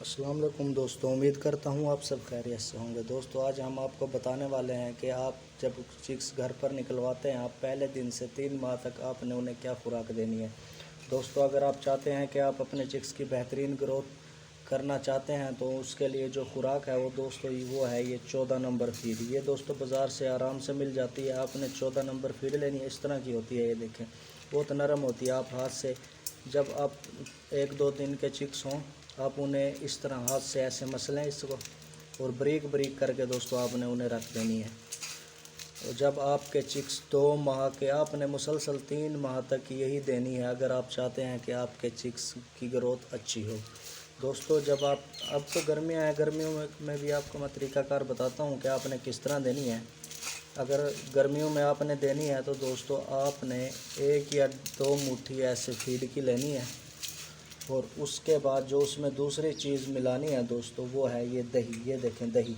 अस्सलाम वालेकुम दोस्तों, उम्मीद करता हूँ आप सब खैरियत से होंगे। दोस्तों आज हम आपको बताने वाले हैं कि आप जब चिक्स घर पर निकलवाते हैं, आप पहले दिन से 3 माह तक आपने उन्हें क्या खुराक देनी है। दोस्तों अगर आप चाहते हैं कि आप अपने चिक्स की बेहतरीन ग्रोथ करना चाहते हैं तो उसके लिए जो खुराक है वो दोस्तों वो है ये 14 नंबर फीड। ये दोस्तों बाज़ार से आराम से मिल जाती है। आपने 14 नंबर फीड लेनी है। इस तरह की होती है, ये देखें, बहुत नरम होती है। आप हाथ से जब आप 1-2 दिन के चिक्स हों, आप उन्हें इस तरह हाथ से ऐसे मसलें इसको, और ब्रीक ब्रीक करके दोस्तों आपने उन्हें रख देनी है। और जब आपके चिक्स 2 माह के, आपने मुसलसल 3 माह तक यही देनी है अगर आप चाहते हैं कि आपके चिक्स की ग्रोथ अच्छी हो। दोस्तों जब आप, अब तो गर्मियाँ हैं, गर्मियों में भी आपको मैं तरीक़ाकार बताता हूँ कि आपने किस तरह देनी है। अगर गर्मियों में आपने देनी है तो दोस्तों आपने 1 या 2 मुट्ठी ऐसे फीड की लेनी है, और उसके बाद जो उसमें दूसरी चीज़ मिलानी है दोस्तों वो है ये दही। ये देखें दही,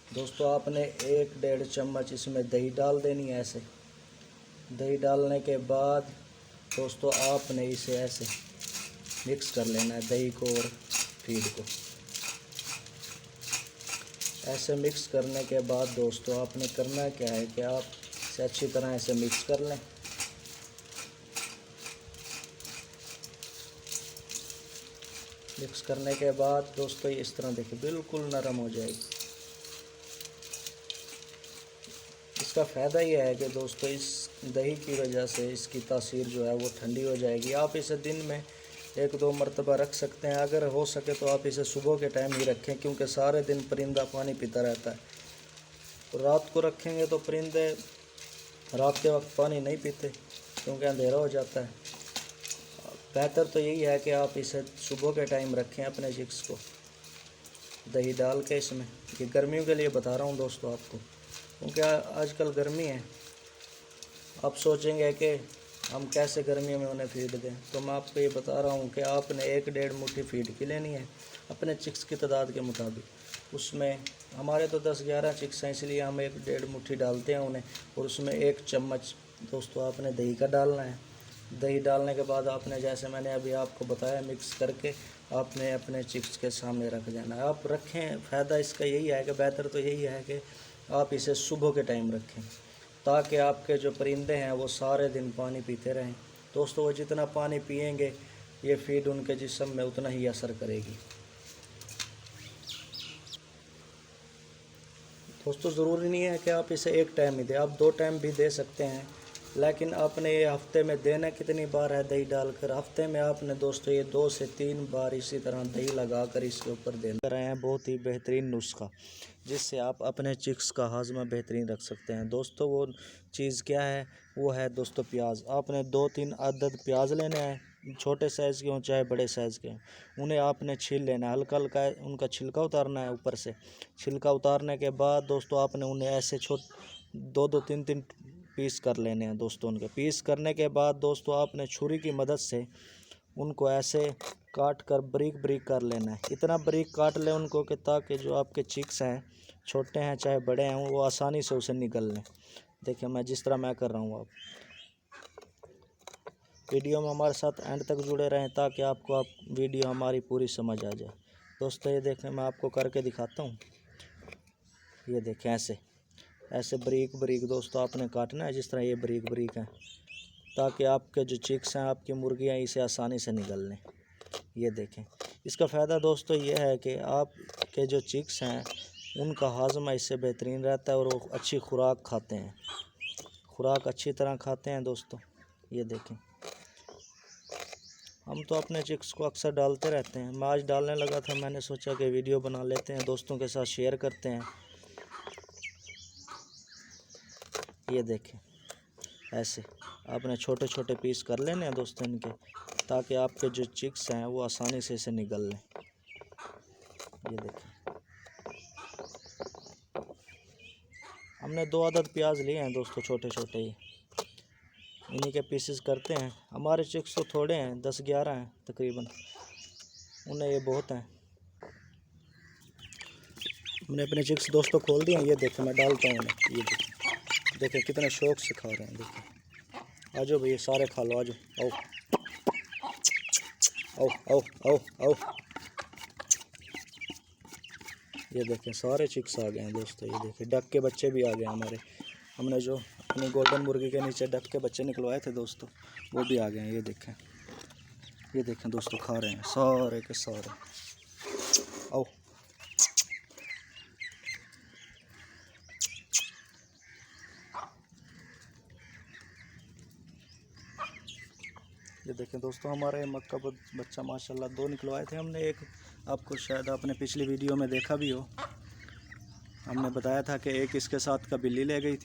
दोस्तों आपने 1-1.5 चम्मच इसमें दही डाल देनी है। ऐसे दही डालने के बाद दोस्तों आपने इसे ऐसे मिक्स कर लेना है, दही को और फीड को। ऐसे मिक्स करने के बाद दोस्तों आपने करना क्या है कि आप इसे अच्छी तरह ऐसे मिक्स कर लें। मिक्स करने के बाद दोस्तों इस तरह देखिए बिल्कुल नरम हो जाएगी। इसका फ़ायदा ये है कि दोस्तों इस दही की वजह से इसकी तासीर जो है वो ठंडी हो जाएगी। आप इसे दिन में 1-2 मरतबा रख सकते हैं। अगर हो सके तो आप इसे सुबह के टाइम ही रखें, क्योंकि सारे दिन परिंदा पानी पीता रहता है। तो रात को रखेंगे तो परिंदे रात के वक्त पानी नहीं पीते, क्योंकि अंधेरा हो जाता है। बेहतर तो यही है कि आप इसे सुबह के टाइम रखें अपने चिक्स को दही डाल के इसमें। ये गर्मियों के लिए बता रहा हूँ दोस्तों आपको, क्योंकि आजकल गर्मी है। आप सोचेंगे कि हम कैसे गर्मियों में उन्हें फीड दें, तो मैं आपको ये बता रहा हूँ कि आपने 1-1.5 मुट्ठी फीड की लेनी है अपने चिक्स की तादाद के मुताबिक। उसमें हमारे तो 10-11 चिक्स हैं, इसलिए हम 1-1.5 मुट्ठी डालते हैं उन्हें, और उसमें 1 चम्मच दोस्तों आपने दही का डालना है। दही डालने के बाद आपने, जैसे मैंने अभी आपको बताया, मिक्स करके आपने अपने चिक्स के सामने रख देना है। आप रखें, फ़ायदा इसका यही है कि बेहतर तो यही है कि आप इसे सुबह के टाइम रखें, ताकि आपके जो परिंदे हैं वो सारे दिन पानी पीते रहें। दोस्तों वो जितना पानी पिएंगे ये फीड उनके जिस्म में उतना ही असर करेगी। दोस्तों ज़रूरी नहीं है कि आप इसे एक टाइम ही दें, आप 2 टाइम भी दे सकते हैं। लेकिन आपने ये हफ्ते में देना कितनी बार है दही डालकर, हफ्ते में आपने दोस्तों ये 2 से 3 बार इसी तरह दही लगाकर इसके ऊपर देना रहे हैं। बहुत ही बेहतरीन नुस्खा, जिससे आप अपने चिक्स का हाजमा बेहतरीन रख सकते हैं। दोस्तों वो चीज़ क्या है, वो है दोस्तों प्याज। आपने 2-3 अदद प्याज लेने हैं, छोटे साइज़ के हों चाहे बड़े साइज़ के हों। उन्हें आपने छील लेना है, हल्का हल्का उनका छिलका उतारना है ऊपर से। छिलका उतारने के बाद दोस्तों आपने उन्हें ऐसे 2-2, 3-3 पीस कर लेने हैं दोस्तों। उनके पीस करने के बाद दोस्तों आपने छुरी की मदद से उनको ऐसे काट कर ब्रीक ब्रीक कर लेना है। इतना ब्रीक काट लें उनको कि ताकि जो आपके चिक्स हैं, छोटे हैं चाहे बड़े हैं, वो आसानी से उसे निकल लें। देखिए मैं जिस तरह मैं कर रहा हूँ, आप वीडियो में हमारे साथ एंड तक जुड़े रहें ताकि आपको वीडियो हमारी पूरी समझ आ जाए। दोस्तों ये देखें, मैं आपको करके दिखाता हूँ। ये देखें ऐसे ऐसे ब्रीक ब्रीक दोस्तों आपने काटना है, जिस तरह ये ब्रीक ब्रीक है, ताकि आपके जो चिक्स हैं, आपकी मुर्गियाँ इसे आसानी से निकल लें। ये देखें, इसका फ़ायदा दोस्तों ये है कि आपके जो चिक्स हैं उनका हाजमा इससे बेहतरीन रहता है, और वो अच्छी खुराक खाते हैं, खुराक अच्छी तरह खाते हैं दोस्तों। ये देखें, हम तो अपने चिक्स को अक्सर डालते रहते हैं। मैं आज डालने लगा था, मैंने सोचा कि वीडियो बना लेते हैं, दोस्तों के साथ शेयर करते हैं। ये देखें, ऐसे आपने छोटे छोटे पीस कर लेने हैं दोस्तों इनके, ताकि आपके जो चिक्स हैं वो आसानी से इसे निगल लें। ये देखें, हमने 2 अदद प्याज लिए हैं दोस्तों, छोटे छोटे ही, इन्हीं के पीसेस करते हैं। हमारे चिक्स तो थोड़े हैं, 10-11 हैं तकरीबन, उन्हें ये बहुत हैं। हमने अपने चिक्स दोस्तों खोल दिए हैं। ये देखें, मैं डालता हूँ उन्हें। ये देखें कितने शौक़ से खा रहे हैं। देखें, आ जाओ भैया, सारे खा लो, आ जाओ, आओ आओ आओ आओ आओ। ये देखें सारे चिक्स आ गए हैं दोस्तों। ये देखें डक के बच्चे भी आ गए हमारे। हमने जो अपनी गोल्डन मुर्गी के नीचे डक के बच्चे निकलवाए थे दोस्तों, वो भी आ गए हैं। ये देखें दोस्तों, खा रहे हैं सारे के सारे। आओ ये देखें दोस्तों, हमारे मक्का बच्चा माशाल्लाह 2 निकलवाए थे हमने। एक आपको शायद आपने पिछली वीडियो में देखा भी हो, हमने बताया था कि एक इसके साथ का बिल्ली ले गई थी।